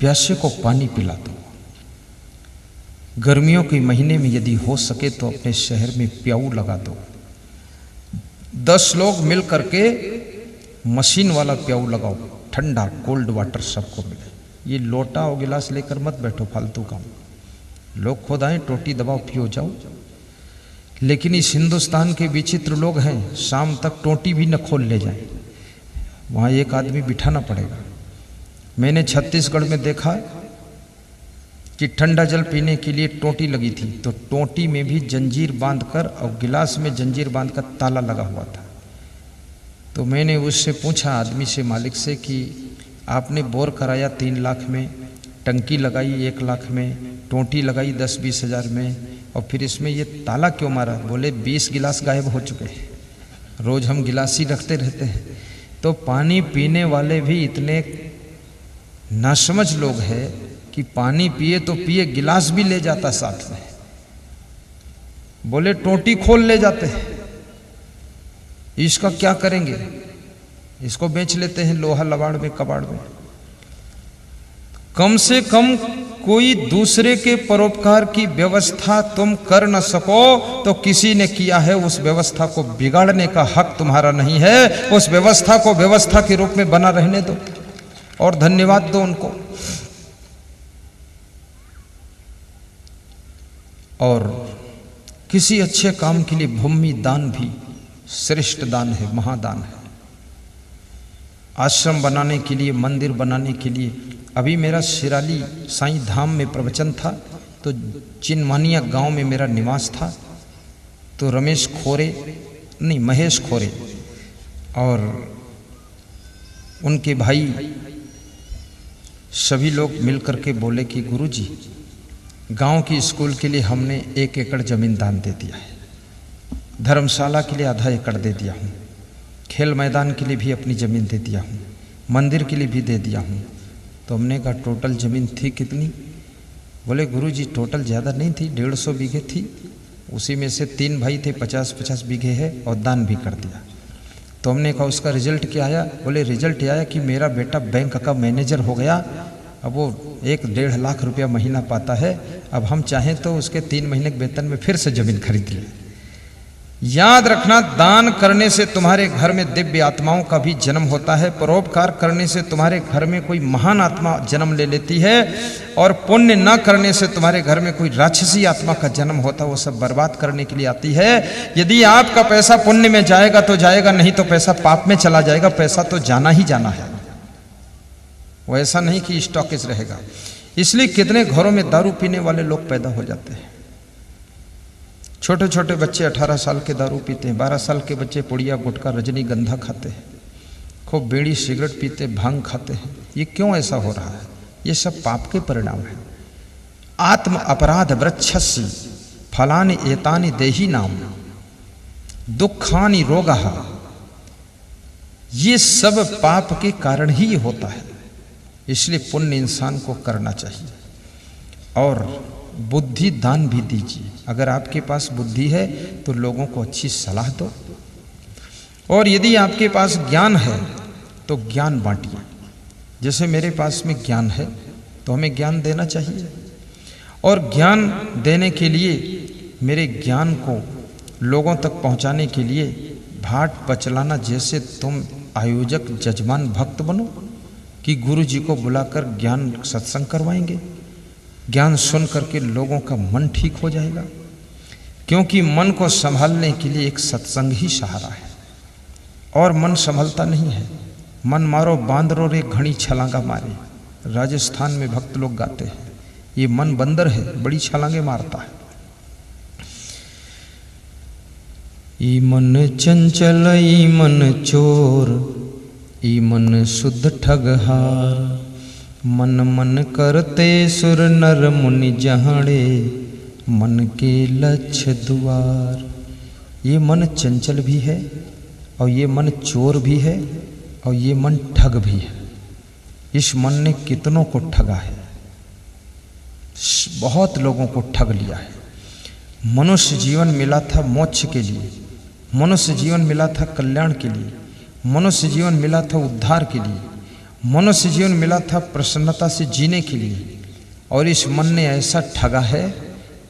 प्यासे को पानी पिला दो। गर्मियों के महीने में यदि हो सके तो अपने शहर में प्याऊ लगा दो। 10 लोग मिल करके मशीन वाला प्याऊ लगाओ, ठंडा कोल्ड वाटर सबको मिले। ये लोटा और गिलास लेकर मत बैठो फालतू काम। लोग खुद आए, टोटी दबाओ, पियो जाओ। लेकिन इस हिंदुस्तान के विचित्र लोग हैं, शाम तक टोटी भी न खोल ले जाए, वहाँ एक आदमी बिठाना पड़ेगा। मैंने छत्तीसगढ़ में देखा कि ठंडा जल पीने के लिए टोटी लगी थी, तो टोटी में भी जंजीर बांधकर और गिलास में जंजीर बांधकर ताला लगा हुआ था। तो मैंने उससे पूछा, आदमी से, मालिक से, कि आपने बोर कराया 3 लाख में, टंकी लगाई 1 लाख में, टोटी लगाई 10-20 हज़ार में, और फिर इसमें ये ताला क्यों मारा? बोले 20 गिलास गायब हो चुके हैं, रोज़ हम गिलास ही रखते रहते हैं। तो पानी पीने वाले भी इतने नासमझ लोग हैं कि पानी पिए तो पिए, गिलास भी ले जाता साथ में। बोले टोटी खोल ले जाते हैं, इसका क्या करेंगे? इसको बेच लेते हैं लोहा लबाड़ में, कबाड़ में। कम से कम कोई दूसरे के परोपकार की व्यवस्था तुम कर न सको तो किसी ने किया है, उस व्यवस्था को बिगाड़ने का हक तुम्हारा नहीं है। उस व्यवस्था को व्यवस्था के रूप में बना रहने दो और धन्यवाद दो उनको। और किसी अच्छे काम के लिए भूमि दान भी श्रेष्ठ दान है, महादान है। आश्रम बनाने के लिए, मंदिर बनाने के लिए, अभी मेरा शिराली साईं धाम में प्रवचन था, तो चिनमानिया गांव में मेरा निवास था। तो महेश खोरे और उनके भाई सभी लोग मिलकर के बोले कि गुरुजी, गांव की स्कूल के लिए हमने 1 एकड़ जमीन दान दे दिया है, धर्मशाला के लिए आधा एकड़ दे दिया हूँ, खेल मैदान के लिए भी अपनी ज़मीन दे दिया हूँ, मंदिर के लिए भी दे दिया हूँ। तो हमने कहा टोटल ज़मीन थी कितनी? बोले गुरुजी टोटल ज़्यादा नहीं थी, 150 बीघे थी, उसी में से 3 भाई थे, 50-50 बीघे है, और दान भी कर दिया। तो हमने कहा उसका रिजल्ट क्या आया? बोले रिजल्ट आया कि मेरा बेटा बैंक का मैनेजर हो गया, अब वो 1-1.5 लाख रुपया महीना पाता है। अब हम चाहें तो उसके 3 महीने के वेतन में फिर से ज़मीन खरीद लें। याद रखना, दान करने से तुम्हारे घर में दिव्य आत्माओं का भी जन्म होता है। परोपकार करने से तुम्हारे घर में कोई महान आत्मा जन्म ले लेती है, और पुण्य न करने से तुम्हारे घर में कोई राक्षसी आत्मा का जन्म होता है, वो सब बर्बाद करने के लिए आती है। यदि आपका पैसा पुण्य में जाएगा तो जाएगा, नहीं तो पैसा पाप में चला जाएगा। पैसा तो जाना ही जाना है, वो ऐसा नहीं कि स्टॉकेज रहेगा। इसलिए कितने घरों में दारू पीने वाले लोग पैदा हो जाते हैं। छोटे छोटे बच्चे 18 साल के दारू पीते हैं, 12 साल के बच्चे पुड़िया, गुटखा, रजनीगंधा खाते हैं, खूब बीड़ी सिगरेट पीते, भांग खाते हैं। ये क्यों ऐसा हो रहा है? ये सब पाप के परिणाम है। आत्म अपराध वृक्षस्य फलानि एतानि देहि नाम दुखानि रोगः, ये सब पाप के कारण ही होता है। इसलिए पुण्य इंसान को करना चाहिए। और बुद्धि दान भी दीजिए। अगर आपके पास बुद्धि है तो लोगों को अच्छी सलाह दो, और यदि आपके पास ज्ञान है तो ज्ञान बांटिए। जैसे मेरे पास में ज्ञान है तो हमें ज्ञान देना चाहिए, और ज्ञान देने के लिए, मेरे ज्ञान को लोगों तक पहुंचाने के लिए भाट बचलाना जैसे तुम आयोजक, जजमान, भक्त बनो कि गुरु जी को बुलाकर ज्ञान सत्संग करवाएंगे। ज्ञान सुन करके लोगों का मन ठीक हो जाएगा, क्योंकि मन को संभालने के लिए एक सत्संग ही सहारा है, और मन संभलता नहीं है। मन मारो बांदरो रे घड़ी छलांगा मारे, राजस्थान में भक्त लोग गाते हैं। ये मन बंदर है, बड़ी छलांगे मारता है। ई मन चंचल, ई मन चोर, ई मन शुद्ध ठगहार, मन मन करते सुर नर मुनि जहाड़े, मन के लक्ष्य द्वार। ये मन चंचल भी है, और ये मन चोर भी है, और ये मन ठग भी है। इस मन ने कितनों को ठगा है, बहुत लोगों को ठग लिया है। मनुष्य जीवन मिला था मोक्ष के लिए, मनुष्य जीवन मिला था कल्याण के लिए, मनुष्य जीवन मिला था उद्धार के लिए, मनुष्य जीवन मिला था प्रसन्नता से जीने के लिए, और इस मन ने ऐसा ठगा है,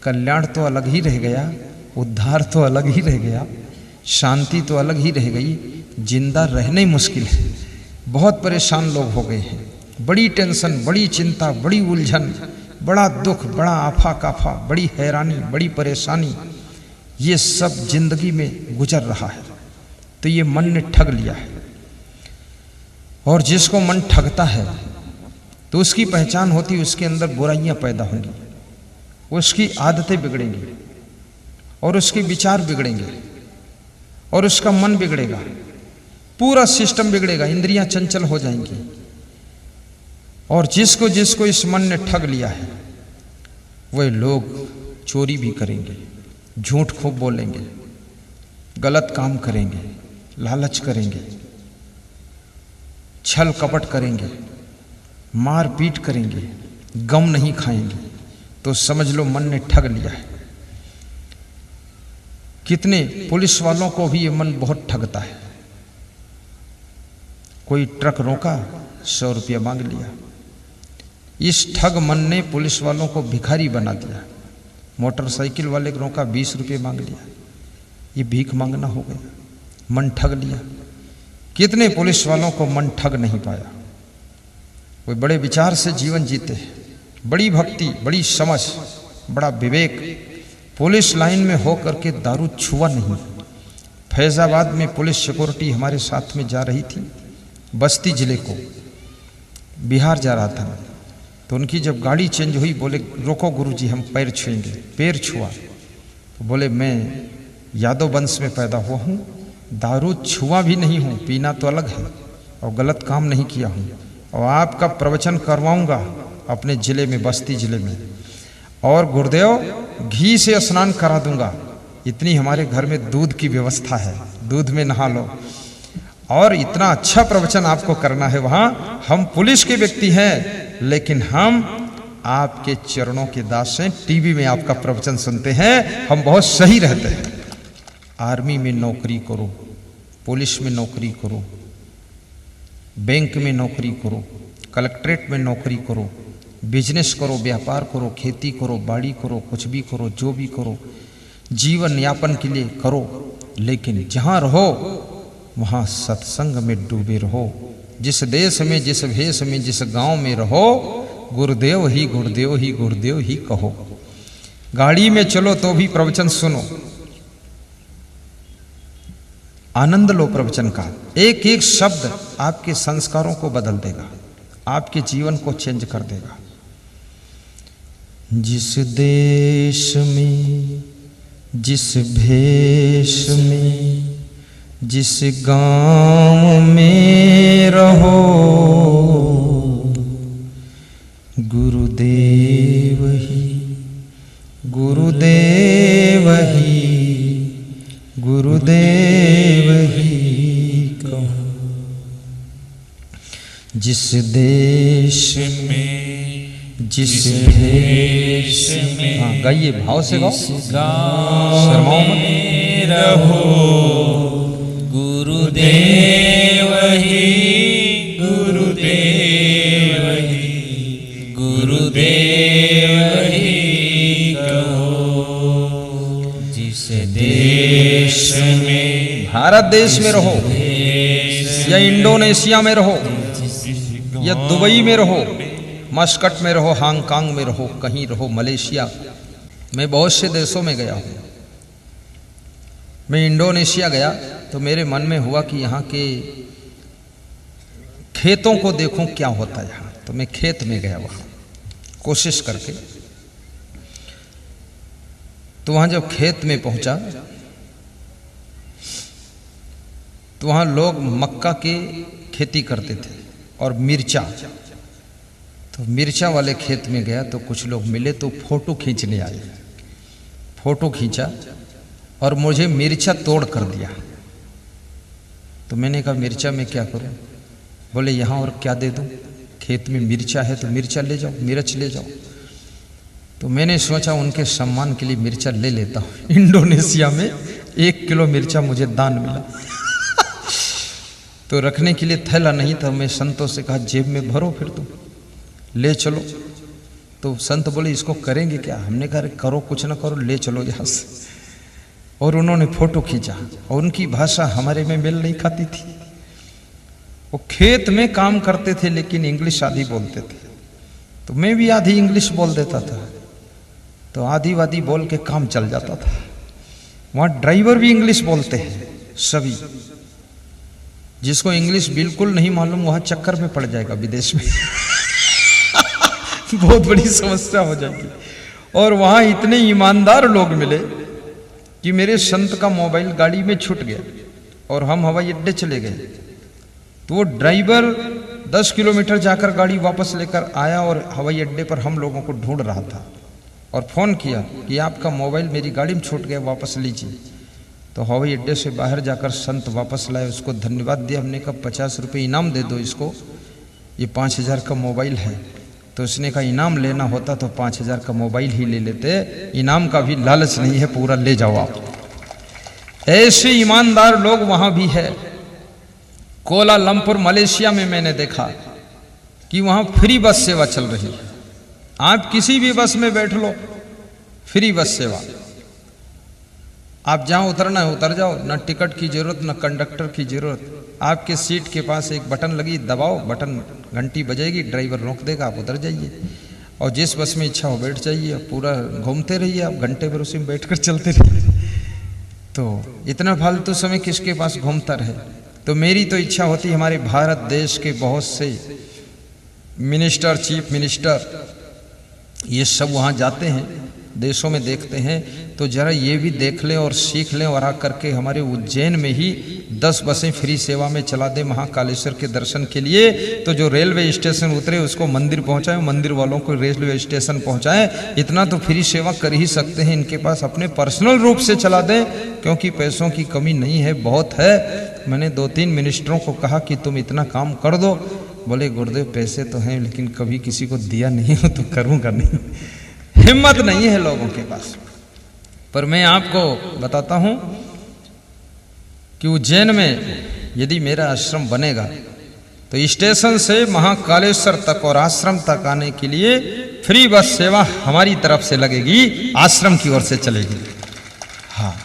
कल्याण तो अलग ही रह गया, उद्धार तो अलग ही रह गया, शांति तो अलग ही रह गई, जिंदा रहना ही मुश्किल है। बहुत परेशान लोग हो गए हैं, बड़ी टेंशन, बड़ी चिंता, बड़ी उलझन, बड़ा दुख, बड़ा आफा काफा, बड़ी हैरानी, बड़ी परेशानी, ये सब जिंदगी में गुजर रहा है। तो ये मन ने ठग लिया है। और जिसको मन ठगता है तो उसकी पहचान होती है, उसके अंदर बुराइयां पैदा होंगी, उसकी आदतें बिगड़ेंगी, और उसके विचार बिगड़ेंगे, और उसका मन बिगड़ेगा, पूरा सिस्टम बिगड़ेगा, इंद्रियां चंचल हो जाएंगी। और जिसको जिसको इस मन ने ठग लिया है, वह लोग चोरी भी करेंगे, झूठ खूब बोलेंगे, गलत काम करेंगे, लालच करेंगे, छल कपट करेंगे, मार पीट करेंगे, गम नहीं खाएंगे। तो समझ लो मन ने ठग लिया है। कितने पुलिस वालों को भी ये मन बहुत ठगता है। कोई ट्रक रोका, 100 रुपया मांग लिया। इस ठग मन ने पुलिस वालों को भिखारी बना दिया। मोटरसाइकिल वाले को रोका, 20 रुपये मांग लिया। ये भीख मांगना हो गया, मन ठग लिया। कितने पुलिस वालों को मन ठग नहीं पाया। वे बड़े विचार से जीवन जीते हैं, बड़ी भक्ति, बड़ी समझ, बड़ा विवेक। पुलिस लाइन में हो करके दारू छुआ नहीं। फैजाबाद में पुलिस सिक्योरिटी हमारे साथ में जा रही थी, बस्ती जिले को, बिहार जा रहा था। तो उनकी जब गाड़ी चेंज हुई, बोले रोको गुरुजी, हम पैर छुएंगे। पैर छुआ तो बोले मैं यादव वंश में पैदा हुआ हूँ, दारू छुआ भी नहीं हूँ, पीना तो अलग है, और गलत काम नहीं किया हूँ, और आपका प्रवचन करवाऊंगा अपने ज़िले में, बस्ती ज़िले में, और गुरुदेव घी से स्नान करा दूंगा। इतनी हमारे घर में दूध की व्यवस्था है, दूध में नहा लो, और इतना अच्छा प्रवचन आपको करना है वहाँ। हम पुलिस के व्यक्ति हैं, लेकिन हम आपके चरणों के दास हैं, टीवी में आपका प्रवचन सुनते हैं, हम बहुत सही रहते हैं। आर्मी में नौकरी करो, पुलिस में नौकरी करो, बैंक में नौकरी करो, कलेक्ट्रेट में नौकरी करो, बिजनेस करो, व्यापार करो, खेती करो, बाड़ी करो, कुछ भी करो, जो भी करो, जीवन यापन के लिए करो, लेकिन जहाँ रहो वहाँ सत्संग में डूबे रहो। जिस देश में, जिस भेष में, जिस गांव में रहो, गुरुदेव ही गुरुदेव ही गुरुदेव ही कहो। गाड़ी में चलो तो भी प्रवचन सुनो, आनंद लो प्रवचन का। एक एक शब्द आपके संस्कारों को बदल देगा, आपके जीवन को चेंज कर देगा। जिस देश में, जिस भेष में, जिस गांव में रहो, गुरुदेव ही गुरुदेव ही गुरुदेव ही कहो। जिस देश में, जिस भेष में, हाँ गाइए, भाव से गाओ, शर्माओ मत, रहो, गुरुदेव ही गुरुदेव ही गुरुदेव ही कहो। जिस देश में, भारत देश में रहो, या इंडोनेशिया में रहो, या दुबई में रहो, मस्कट में रहो, हांगकांग में रहो, कहीं रहो, मलेशिया, मैं बहुत से देशों में गया हूँ। मैं इंडोनेशिया गया तो मेरे मन में हुआ कि यहाँ के खेतों को देखूं क्या होता है यहाँ। तो मैं खेत में गया वहाँ कोशिश करके। तो वहाँ जब खेत में पहुँचा तो वहाँ लोग मक्का के खेती करते थे और मिर्चा। तो मिर्चा वाले खेत में गया तो कुछ लोग मिले तो फोटो खींचने आए। फोटो खींचा और मुझे मिर्चा तोड़ कर दिया। तो मैंने कहा मिर्चा में क्या करूं? बोले यहाँ और क्या दे दूं, खेत में मिर्चा है तो मिर्चा ले जाओ, मिर्च ले जाओ। तो मैंने सोचा उनके सम्मान के लिए मिर्चा ले लेता हूँ। इंडोनेशिया में 1 किलो मिर्चा मुझे दान मिला। तो रखने के लिए थैला नहीं था। मैं संतों से कहा जेब में भरो, फिर तुम ले चलो। तो संत बोले इसको करेंगे क्या? हमने कहा करो, कुछ ना करो, ले चलो यहाँ से। और उन्होंने फोटो खींचा और उनकी भाषा हमारे में मेल नहीं खाती थी। वो खेत में काम करते थे लेकिन इंग्लिश आधी बोलते थे, तो मैं भी आधी इंग्लिश बोल देता था, तो आधी वादी बोल के काम चल जाता था। वहाँ ड्राइवर भी इंग्लिश बोलते हैं सभी। जिसको इंग्लिश बिल्कुल नहीं मालूम वहाँ चक्कर में पड़ जाएगा विदेश में बहुत बड़ी समस्या हो जाएगी। और वहाँ इतने ईमानदार लोग मिले कि मेरे संत का मोबाइल गाड़ी में छूट गया और हम हवाई अड्डे चले गए। तो वो ड्राइवर 10 किलोमीटर जाकर गाड़ी वापस लेकर आया और हवाई अड्डे पर हम लोगों को ढूंढ रहा था और फ़ोन किया कि आपका मोबाइल मेरी गाड़ी में छूट गया, वापस लीजिए। तो हवाई अड्डे से बाहर जाकर संत वापस लाए, उसको धन्यवाद दिया। हमने कहा 50 रुपये इनाम दे दो इसको, ये 5000 का मोबाइल है। तो उसने कहा इनाम लेना होता तो 5000 का मोबाइल ही ले लेते, इनाम का भी लालच नहीं है, पूरा ले जाओ आप। ऐसे ईमानदार लोग वहाँ भी है। कोलालमपुर मलेशिया में मैंने देखा कि वहाँ फ्री बस सेवा चल रही है। आप किसी भी बस में बैठ लो, फ्री बस सेवा। आप जहाँ उतरना है उतर जाओ, न टिकट की जरूरत न कंडक्टर की जरूरत। आपके सीट के पास एक बटन लगी, दबाओ बटन, घंटी बजेगी, ड्राइवर रोक देगा, आप उतर जाइए और जिस बस में इच्छा हो बैठ जाइए। पूरा घूमते रहिए आप, घंटे भर उसी में बैठकर चलते रहिए। तो इतना फालतू समय किसके पास घूमता रहे। तो मेरी तो इच्छा होती हमारे भारत देश के बहुत से मिनिस्टर, चीफ मिनिस्टर, ये सब वहाँ जाते हैं, देशों में देखते हैं, तो जरा ये भी देख लें और सीख लें और आकर के हमारे उज्जैन में ही 10 बसें फ्री सेवा में चला दें महाकालेश्वर के दर्शन के लिए। तो जो रेलवे स्टेशन उतरे उसको मंदिर पहुंचाएं, मंदिर वालों को रेलवे स्टेशन पहुंचाएं। इतना तो फ्री सेवा कर ही सकते हैं, इनके पास अपने पर्सनल रूप से चला दें, क्योंकि पैसों की कमी नहीं है, बहुत है। मैंने 2-3 मिनिस्टरों को कहा कि तुम इतना काम कर दो। बोले गुरुदेव पैसे तो हैं लेकिन कभी किसी को दिया नहीं हो तो करूँगा नहीं, हिम्मत नहीं है लोगों के पास। पर मैं आपको बताता हूं कि उज्जैन में यदि मेरा आश्रम बनेगा तो स्टेशन से महाकालेश्वर तक और आश्रम तक आने के लिए फ्री बस सेवा हमारी तरफ से लगेगी, आश्रम की ओर से चलेगी। हाँ,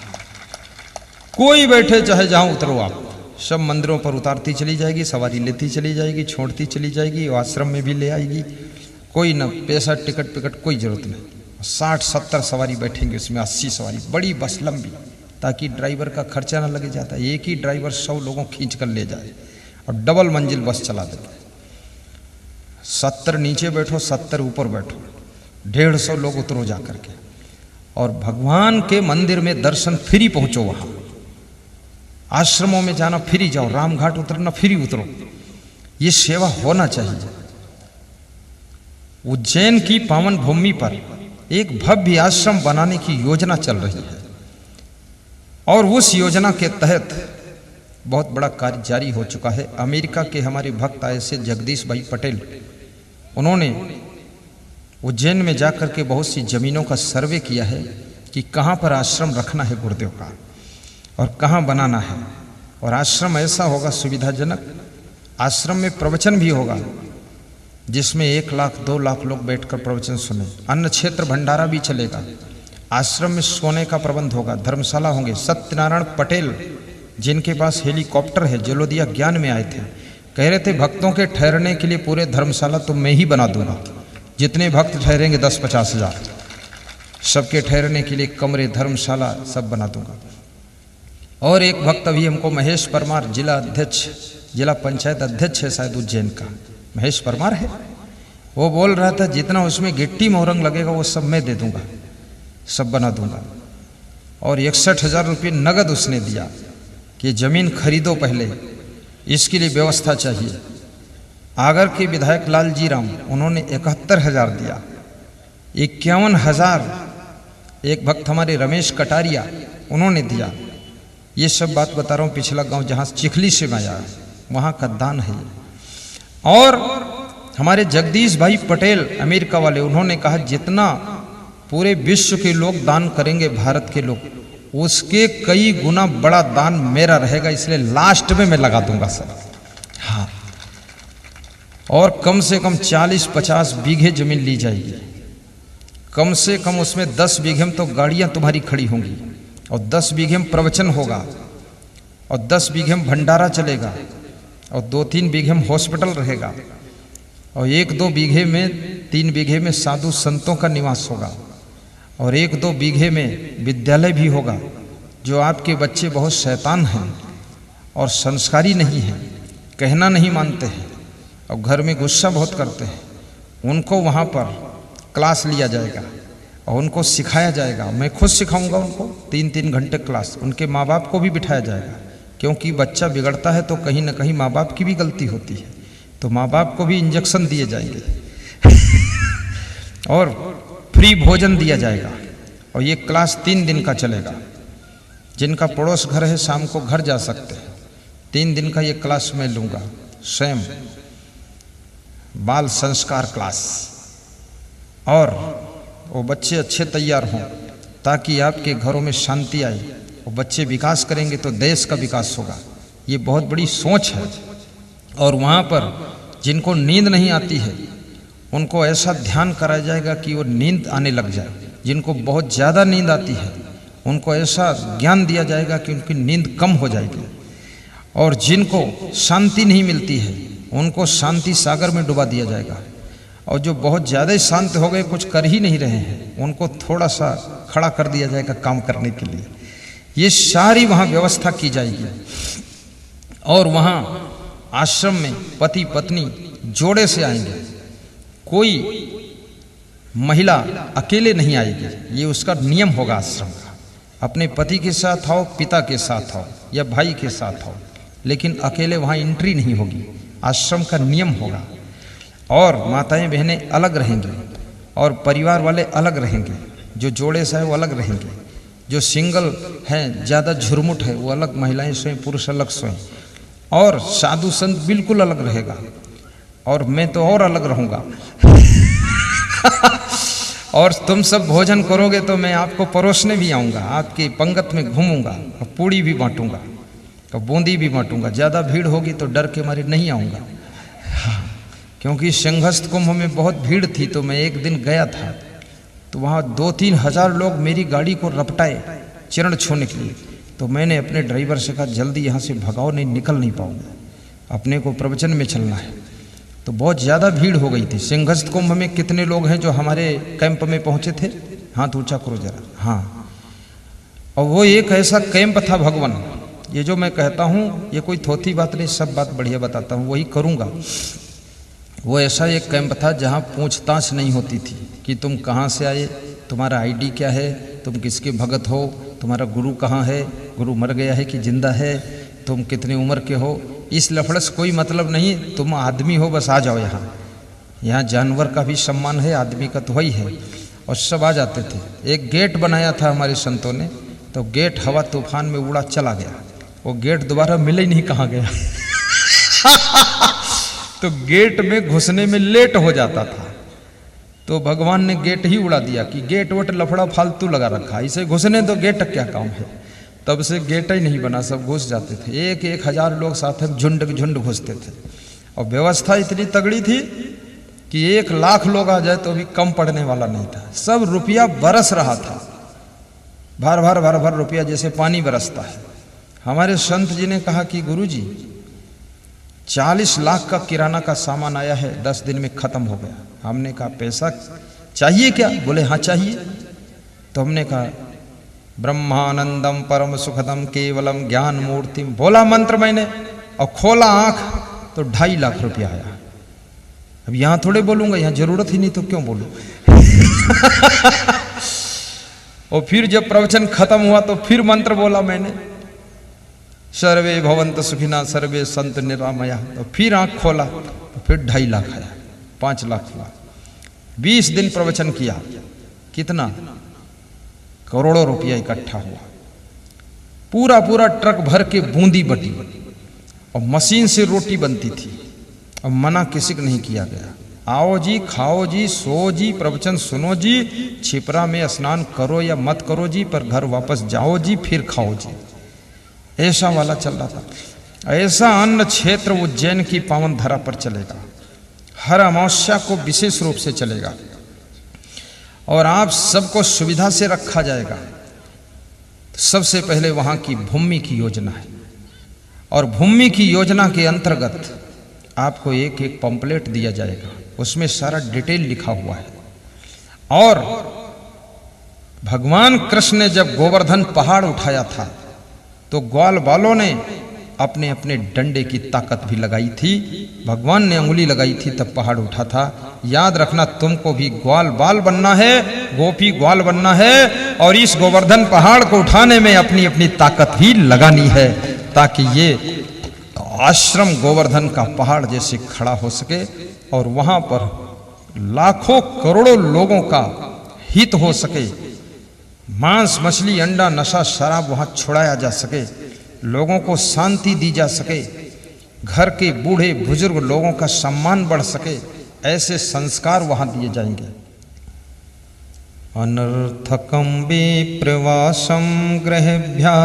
कोई बैठे चाहे जहां उतरो आप, सब मंदिरों पर उतारती चली जाएगी, सवारी लेती चली जाएगी, छोड़ती चली जाएगी और आश्रम में भी ले आएगी। कोई ना पैसा टिकट कोई जरूरत नहीं। 60-70 सवारी बैठेंगे उसमें, 80 सवारी, बड़ी बस लंबी, ताकि ड्राइवर का खर्चा ना लगे जाता है। एक ही ड्राइवर 100 लोगों खींच कर ले जाए और डबल मंजिल बस चला दे। 70 नीचे बैठो, 70 ऊपर बैठो, 150 लोग उतरो जा करके और भगवान के मंदिर में दर्शन फ्री पहुंचो। वहां आश्रमों में जाना फ्री जाओ, रामघाट उतरना फ्री उतरो। ये सेवा होना चाहिए। उज्जैन की पावन भूमि पर एक भव्य आश्रम बनाने की योजना चल रही है और उस योजना के तहत बहुत बड़ा कार्य जारी हो चुका है। अमेरिका के हमारे भक्त आए से जगदीश भाई पटेल, उन्होंने उज्जैन में जाकर के बहुत सी जमीनों का सर्वे किया है कि कहाँ पर आश्रम रखना है गुरुदेव का और कहाँ बनाना है। और आश्रम ऐसा होगा सुविधाजनक, आश्रम में प्रवचन भी होगा जिसमें 1 लाख 2 लाख लोग बैठकर प्रवचन सुने। अन्न क्षेत्र भंडारा भी चलेगा। आश्रम में सोने का प्रबंध होगा, धर्मशाला होंगे। सत्यनारायण पटेल जिनके पास हेलीकॉप्टर है, जलोदिया ज्ञान में आए थे, कह रहे थे भक्तों के ठहरने के लिए पूरे धर्मशाला तो मैं ही बना दूंगा। जितने भक्त ठहरेंगे 10-50 हजार, सबके ठहरने के लिए कमरे, धर्मशाला सब बना दूंगा। और एक भक्त अभी हमको महेश परमार, जिला अध्यक्ष, जिला पंचायत अध्यक्ष है शायद उज्जैन का, महेश परमार है, वो बोल रहा था जितना उसमें गिट्टी मोरंग लगेगा वो सब मैं दे दूंगा, सब बना दूंगा। और 61,000 रुपये नगद उसने दिया कि जमीन खरीदो पहले, इसके लिए व्यवस्था चाहिए। आगर के विधायक लालजी राम, उन्होंने 71,000 दिया। 51,000 एक भक्त हमारे रमेश कटारिया, उन्होंने दिया। ये सब बात बता रहा हूँ, पिछला गांव जहाँ चिखली से मैं आया वहाँ का दान है। और हमारे जगदीश भाई पटेल अमेरिका वाले, उन्होंने कहा जितना पूरे विश्व के लोग दान करेंगे, भारत के लोग, उसके कई गुना बड़ा दान मेरा रहेगा, इसलिए लास्ट में मैं लगा दूंगा सर। हाँ, और कम से कम 40-50 बीघे जमीन ली जाएगी। कम से कम उसमें 10 बीघे में तो गाड़ियां तुम्हारी खड़ी होंगी, और 10 बीघे में प्रवचन होगा, और 10 बीघे में भंडारा चलेगा, और 2-3 बीघे में हॉस्पिटल रहेगा, और 1-2 बीघे में 3 बीघे में साधु संतों का निवास होगा, और 1-2 बीघे में विद्यालय भी होगा। जो आपके बच्चे बहुत शैतान हैं और संस्कारी नहीं हैं, कहना नहीं मानते हैं और घर में गुस्सा बहुत करते हैं, उनको वहाँ पर क्लास लिया जाएगा और उनको सिखाया जाएगा। मैं खुद सिखाऊंगा उनको 3-3 घंटे क्लास। उनके माँ बाप को भी बिठाया जाएगा, क्योंकि बच्चा बिगड़ता है तो कहीं ना कहीं माँ बाप की भी गलती होती है, तो माँ बाप को भी इंजेक्शन दिए जाएंगे और फ्री भोजन दिया जाएगा। और ये क्लास 3 दिन का चलेगा। जिनका पड़ोस घर है शाम को घर जा सकते हैं। 3 दिन का ये क्लास मैं लूँगा, स्वयं बाल संस्कार क्लास। और वो बच्चे अच्छे तैयार हों ताकि आपके घरों में शांति आए, और बच्चे विकास करेंगे तो देश का विकास होगा। ये बहुत बड़ी सोच है। और वहाँ पर जिनको नींद नहीं आती है उनको ऐसा ध्यान कराया जाएगा कि वो नींद आने लग जाए। जिनको बहुत ज़्यादा नींद आती है उनको ऐसा ज्ञान दिया जाएगा कि उनकी नींद कम हो जाएगी। और जिनको शांति नहीं मिलती है उनको शांति सागर में डुबा दिया जाएगा। और जो बहुत ज़्यादा शांत हो गए, कुछ कर ही नहीं रहे हैं, उनको थोड़ा सा खड़ा कर दिया जाएगा काम करने के लिए। ये सारी वहाँ व्यवस्था की जाएगी। और वहाँ आश्रम में पति पत्नी जोड़े से आएंगे, कोई महिला अकेले नहीं आएगी। ये उसका नियम होगा आश्रम का। अपने पति के साथ आओ, पिता के साथ आओ या भाई के साथ आओ, लेकिन अकेले वहाँ एंट्री नहीं होगी। आश्रम का नियम होगा। और माताएं बहनें अलग रहेंगी और परिवार वाले अलग रहेंगे। जो जोड़े से है वो अलग रहेंगे, जो सिंगल हैं ज़्यादा झुरमुट है वो अलग, महिलाएं सोएं, पुरुष अलग सोएं। और साधु संत बिल्कुल अलग रहेगा। और मैं तो और अलग रहूँगा और तुम सब भोजन करोगे तो मैं आपको परोसने भी आऊँगा, आपकी पंगत में घूमूंगा और पूड़ी भी बांटूंगा और बूंदी भी बांटूंगा। ज़्यादा भीड़ होगी तो डर के मारे नहीं आऊँगा, क्योंकि संघस्थ कुंभ में बहुत भीड़ थी। तो मैं एक दिन गया था तो वहाँ 2-3 हज़ार लोग मेरी गाड़ी को रपटाए चरण छूने के लिए। तो मैंने अपने ड्राइवर से कहा जल्दी यहाँ से भगाओ, नहीं निकल नहीं पाऊँगा, अपने को प्रवचन में चलना है। तो बहुत ज़्यादा भीड़ हो गई थी। सिंहस्थ कुंभ में कितने लोग हैं जो हमारे कैंप में पहुँचे थे? हाथ ऊंचा करो जरा। हाँ, और वो एक ऐसा कैंप था भगवान, ये जो मैं कहता हूँ ये कोई थोथी बात नहीं, सब बात बढ़िया बताता हूँ, वही करूँगा। वो ऐसा एक कैंप था जहाँ पूछताछ नहीं होती थी कि तुम कहाँ से आए, तुम्हारा आईडी क्या है, तुम किसके भगत हो, तुम्हारा गुरु कहाँ है, गुरु मर गया है कि जिंदा है, तुम कितनी उम्र के हो। इस लफड़े से कोई मतलब नहीं, तुम आदमी हो बस आ जाओ यहाँ। यहाँ जानवर का भी सम्मान है, आदमी का तो वही है। और सब आ जाते थे। एक गेट बनाया था हमारे संतों ने, तो गेट हवा तूफान में उड़ा चला गया। वो गेट दोबारा मिले ही नहीं, कहाँ गया तो गेट में घुसने में लेट हो जाता था, तो भगवान ने गेट ही उड़ा दिया कि गेट वोट लफड़ा फालतू लगा रखा, इसे घुसने तो गेट क्या काम है। तब से गेट ही नहीं बना, सब घुस जाते थे। 1-1 हज़ार लोग साथ में झुंड घुसते थे। और व्यवस्था इतनी तगड़ी थी कि 1 लाख लोग आ जाए तो भी कम पड़ने वाला नहीं था। सब रुपया बरस रहा था, भर भर रुपया जैसे पानी बरसता है। हमारे संत जी ने कहा कि गुरुजी 40 लाख का किराना का सामान आया है, 10 दिन में खत्म हो गया। हमने कहा पैसा चाहिए क्या? बोले हाँ चाहिए। तो हमने कहा ब्रह्मानंदम परम सुखदम केवलम ज्ञान मूर्ति, बोला मंत्र मैंने और खोला आंख तो 2.5 लाख रुपया आया। अब यहां थोड़े बोलूंगा, यहां जरूरत ही नहीं तो क्यों बोलूं और फिर जब प्रवचन खत्म हुआ तो फिर मंत्र बोला मैंने, सर्वे भवंत सुखिना सर्वे संत निरामया। तो फिर आंख खोला तो फिर 2.5 लाख आया, 5 लाख हुआ। 20 दिन प्रवचन किया, कितना करोड़ों रुपया इकट्ठा हुआ। पूरा ट्रक भर के बूंदी बटी और मशीन से रोटी बनती थी और मना किसी को नहीं किया गया। आओ जी, खाओ जी, सो जी, प्रवचन सुनो जी, छिपरा में स्नान करो या मत करो जी, पर घर वापस जाओ जी, फिर खाओ जी। ऐसा वाला चल रहा था। ऐसा अन्न क्षेत्र उज्जैन की पावन धरा पर चलेगा, हर अमावस्या को विशेष रूप से चलेगा और आप सबको सुविधा से रखा जाएगा। सबसे पहले वहां की भूमि की योजना है और भूमि की योजना के अंतर्गत आपको एक एक पंपलेट दिया जाएगा, उसमें सारा डिटेल लिखा हुआ है। और भगवान कृष्ण ने जब गोवर्धन पहाड़ उठाया था तो ग्वाल बालों ने अपने अपने डंडे की ताकत भी लगाई थी, भगवान ने अंगुली लगाई थी तब पहाड़ उठा था। याद रखना, तुमको भी ग्वाल बाल बनना है, गोपी ग्वाल बनना है और इस गोवर्धन पहाड़ को उठाने में अपनी अपनी ताकत भी लगानी है, ताकि ये आश्रम गोवर्धन का पहाड़ जैसे खड़ा हो सके और वहां पर लाखों करोड़ों लोगों का हित हो सके। मांस मछली अंडा नशा शराब वहां छुड़ाया जा सके, लोगों को शांति दी जा सके, घर के बूढ़े बुजुर्ग लोगों का सम्मान बढ़ सके, ऐसे संस्कार वहां दिए जाएंगे। अनर्थकम विप्रवासम गृहभ्या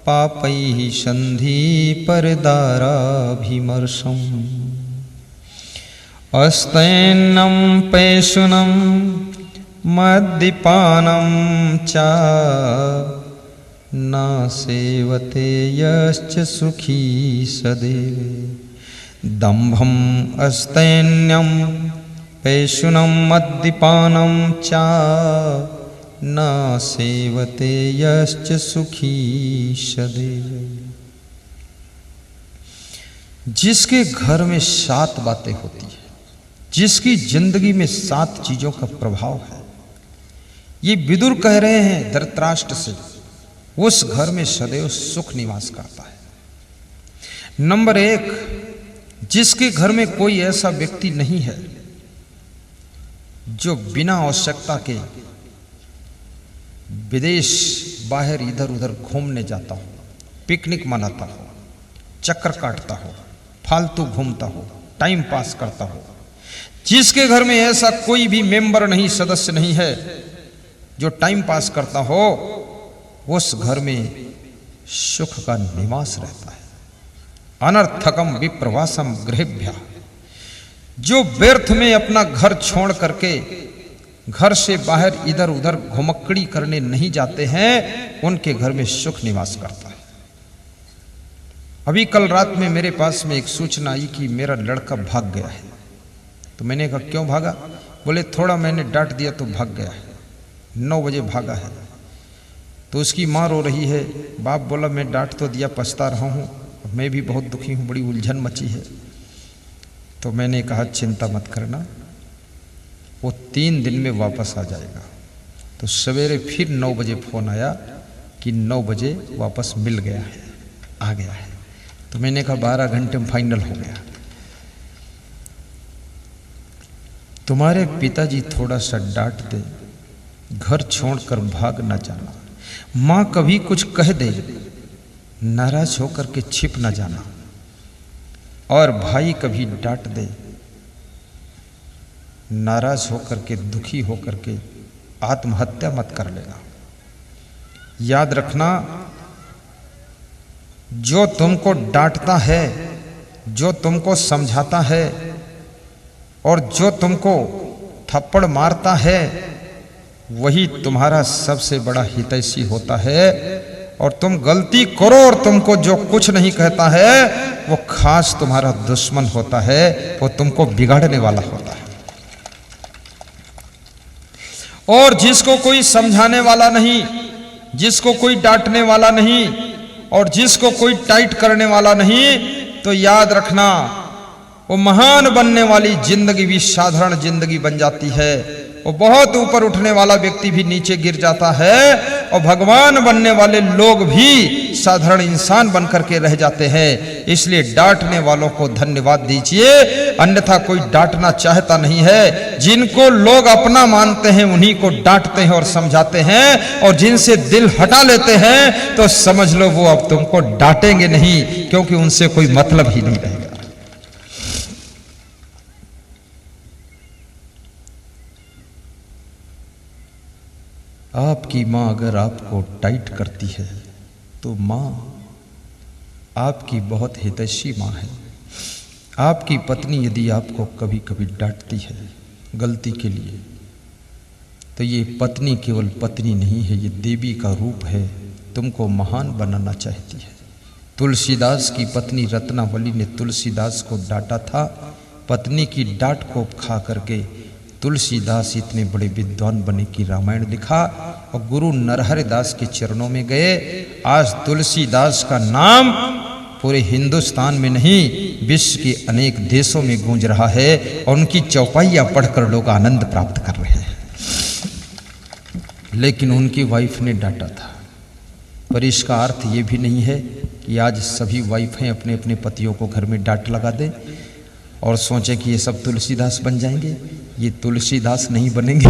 पापैः संधि परदाराभिमर्शम् अस्तैन्नं पैशुनं मद्यपानं च न सेवते यश्च सुखी सदैव दम्भम् अस्तैन्यं पैशुनं मद्यपानं च न सेवते यश्च सुखी सदैव। जिसके घर में 7 बातें होती है, जिसकी जिंदगी में 7 चीजों का प्रभाव है, ये विदुर कह रहे हैं धृतराष्ट्र से, उस घर में सदैव सुख निवास करता है। नंबर 1, जिसके घर में कोई ऐसा व्यक्ति नहीं है जो बिना आवश्यकता के विदेश बाहर इधर उधर घूमने जाता हो, पिकनिक मनाता हो, चक्कर काटता हो, फालतू घूमता हो, टाइम पास करता हो। जिसके घर में ऐसा कोई भी मेंबर नहीं, सदस्य नहीं है जो टाइम पास करता हो, उस घर में सुख का निवास रहता है। अनर्थकम विप्रवासम गृहभ्या, जो व्यर्थ में अपना घर छोड़ करके घर से बाहर इधर उधर घुमक्कड़ी करने नहीं जाते हैं, उनके घर में सुख निवास करता है। अभी कल रात में मेरे पास में एक सूचना आई कि मेरा लड़का भाग गया है। तो मैंने कहा क्यों भागा? बोले थोड़ा मैंने डांट दिया तो भाग गया है, 9 बजे भागा है। तो उसकी माँ रो रही है, बाप बोला मैं डांट तो दिया, पछता रहा हूँ, मैं भी बहुत दुखी हूँ, बड़ी उलझन मची है। तो मैंने कहा चिंता मत करना, वो 3 दिन में वापस आ जाएगा। तो सवेरे फिर 9 बजे फोन आया कि 9 बजे वापस मिल गया है, आ गया है। तो मैंने कहा 12 घंटे में फाइनल हो गया। तुम्हारे पिताजी थोड़ा सा डांट दे, घर छोड़कर भाग न जाना। माँ कभी कुछ कह दे, नाराज होकर के छिप न जाना। और भाई कभी डांट दे, नाराज होकर के दुखी होकर के आत्महत्या मत कर लेना। याद रखना, जो तुमको डांटता है, जो तुमको समझाता है और जो तुमको थप्पड़ मारता है, वही तुम्हारा सबसे बड़ा हितैषी होता है। और तुम गलती करो और तुमको जो कुछ नहीं कहता है, वो खास तुम्हारा दुश्मन होता है, वो तुमको बिगाड़ने वाला होता है। और जिसको कोई समझाने वाला नहीं, जिसको कोई डांटने वाला नहीं और जिसको कोई टाइट करने वाला नहीं, तो याद रखना वो महान बनने वाली जिंदगी भी साधारण जिंदगी बन जाती है। वो बहुत ऊपर उठने वाला व्यक्ति भी नीचे गिर जाता है और भगवान बनने वाले लोग भी साधारण इंसान बनकर के रह जाते हैं। इसलिए डांटने वालों को धन्यवाद दीजिए, अन्यथा कोई डांटना चाहता नहीं है। जिनको लोग अपना मानते हैं उन्हीं को डांटते हैं और समझाते हैं, और जिनसे दिल हटा लेते हैं तो समझ लो वो अब तुमको डांटेंगे नहीं, क्योंकि उनसे कोई मतलब ही नहीं रहेगा। आपकी माँ अगर आपको टाइट करती है तो माँ आपकी बहुत हितैषी माँ है। आपकी पत्नी यदि आपको कभी कभी डांटती है गलती के लिए, तो ये पत्नी केवल पत्नी नहीं है, ये देवी का रूप है, तुमको महान बनाना चाहती है। तुलसीदास की पत्नी रत्नावली ने तुलसीदास को डांटा था। पत्नी की डांट को खा करके तुलसीदास इतने बड़े विद्वान बने कि रामायण लिखा और गुरु नरहरि दास के चरणों में गए। आज तुलसीदास का नाम पूरे हिंदुस्तान में नहीं, विश्व के अनेक देशों में गूंज रहा है और उनकी चौपाइयाँ पढ़कर लोग आनंद प्राप्त कर रहे हैं। लेकिन उनकी वाइफ ने डांटा था। पर इसका अर्थ ये भी नहीं है कि आज सभी वाइफें अपने अपने पतियों को घर में डांट लगा दें और सोचें कि ये सब तुलसीदास बन जाएंगे। ये तुलसीदास नहीं बनेंगे।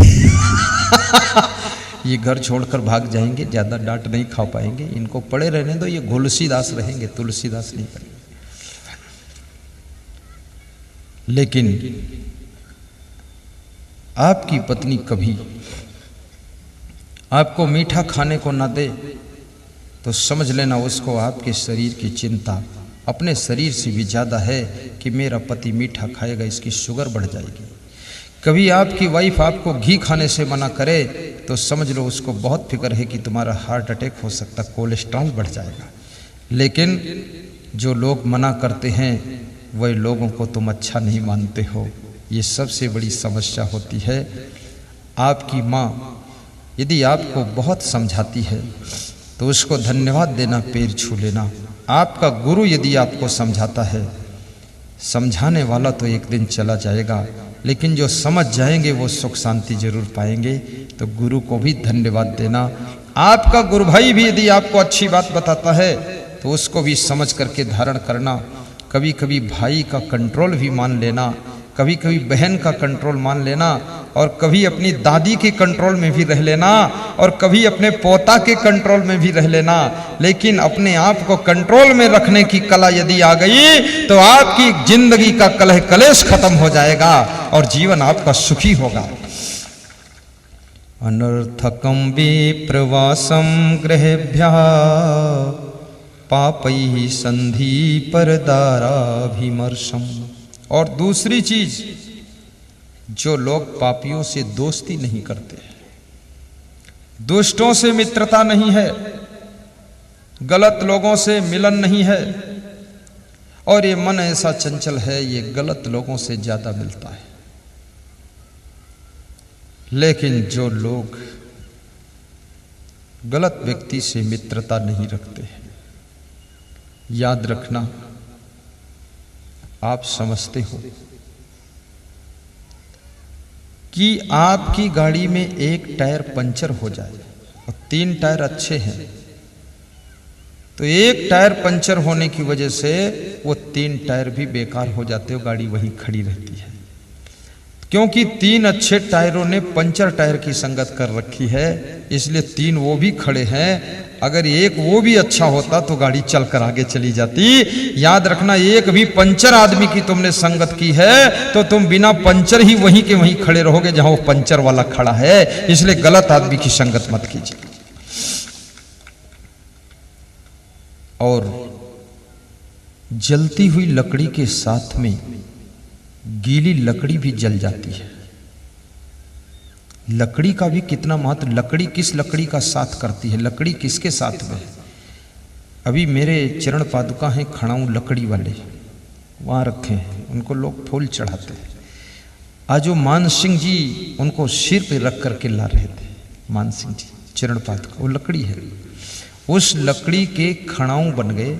ये घर छोड़कर भाग जाएंगे, ज़्यादा डांट नहीं खा पाएंगे। इनको पड़े रहने दो, ये घुलसीदास रहेंगे, तुलसीदास नहीं बनेंगे। लेकिन आपकी पत्नी कभी आपको मीठा खाने को ना दे तो समझ लेना उसको आपके शरीर की चिंता अपने शरीर से भी ज़्यादा है कि मेरा पति मीठा खाएगा, इसकी शुगर बढ़ जाएगी। कभी आपकी वाइफ आपको घी खाने से मना करे तो समझ लो उसको बहुत फिक्र है कि तुम्हारा हार्ट अटैक हो सकता, कोलेस्ट्रॉल बढ़ जाएगा। लेकिन जो लोग मना करते हैं वही लोगों को तुम अच्छा नहीं मानते हो। ये सबसे बड़ी समस्या होती है। आपकी माँ यदि आपको बहुत समझाती है तो उसको धन्यवाद देना, पैर छू लेना। आपका गुरु यदि आपको समझाता है, समझाने वाला तो एक दिन चला जाएगा, लेकिन जो समझ जाएंगे वो सुख शांति जरूर पाएंगे। तो गुरु को भी धन्यवाद देना। आपका गुरु भाई भी यदि आपको अच्छी बात बताता है तो उसको भी समझ करके धारण करना। कभी कभी भाई का कंट्रोल भी मान लेना, कभी कभी बहन का कंट्रोल मान लेना, और कभी अपनी दादी के कंट्रोल में भी रह लेना, और कभी अपने पोता के कंट्रोल में भी रह लेना। लेकिन अपने आप को कंट्रोल में रखने की कला यदि आ गई तो आपकी जिंदगी का कलह कलेश खत्म हो जाएगा और जीवन आपका सुखी होगा। अनर्थकम विप्रवासम गृहेभ्यः पापैः संधि परदाराभिमर्शम। और दूसरी चीज, जो लोग पापियों से दोस्ती नहीं करते, दुष्टों से मित्रता नहीं है, गलत लोगों से मिलन नहीं है, और ये मन ऐसा चंचल है, ये गलत लोगों से ज्यादा मिलता है। लेकिन जो लोग गलत व्यक्ति से मित्रता नहीं रखते हैं, याद रखना, आप समझते हो कि आपकी गाड़ी में एक टायर पंचर हो जाए और 3 टायर अच्छे हैं, तो एक टायर पंचर होने की वजह से वो 3 टायर भी बेकार हो जाते हो, गाड़ी वहीं खड़ी रहती है। क्योंकि 3 अच्छे टायरों ने पंचर टायर की संगत कर रखी है, इसलिए 3 वो भी खड़े हैं। अगर एक वो भी अच्छा होता तो गाड़ी चलकर आगे चली जाती। याद रखना, एक भी पंचर आदमी की तुमने संगत की है तो तुम बिना पंचर ही वहीं के वहीं खड़े रहोगे जहां वो पंचर वाला खड़ा है। इसलिए गलत आदमी की संगत मत कीजिए। और जलती हुई लकड़ी के साथ में गीली लकड़ी भी जल जाती है। लकड़ी का भी कितना महत्व, लकड़ी किस लकड़ी का साथ करती है, लकड़ी किसके साथ में है। अभी मेरे चरण पादुका हैं खड़ाऊ लकड़ी वाले, वहाँ रखे हैं, उनको लोग फूल चढ़ाते हैं। आज वो मान सिंह जी उनको सिर पे रख करके ला रहे थे, मान सिंह जी चरण पादुका, वो लकड़ी है। उस लकड़ी के खड़ाऊ बन गए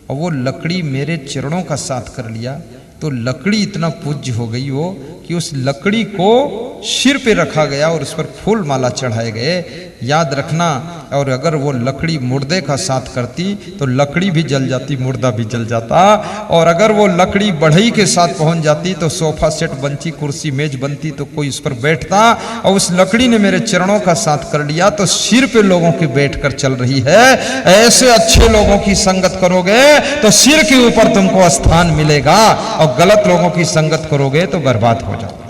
और वो लकड़ी मेरे चरणों का साथ कर लिया, तो लकड़ी इतना पूज्य हो गई वो कि उस लकड़ी को सिर पे रखा गया और उस पर फूल माला चढ़ाए गए। याद रखना, और अगर वो लकड़ी मुर्दे का साथ करती तो लकड़ी भी जल जाती, मुर्दा भी जल जाता। और अगर वो लकड़ी बढ़ई के साथ पहुंच जाती तो सोफा सेट बनती, कुर्सी मेज बनती, तो कोई उस पर बैठता। और उस लकड़ी ने मेरे चरणों का साथ कर लिया तो सिर पे लोगों की बैठ कर चल रही है। ऐसे अच्छे लोगों की संगत करोगे तो सिर के ऊपर तुमको स्थान मिलेगा, और गलत लोगों की संगत करोगे तो बर्बाद हो जाओगे।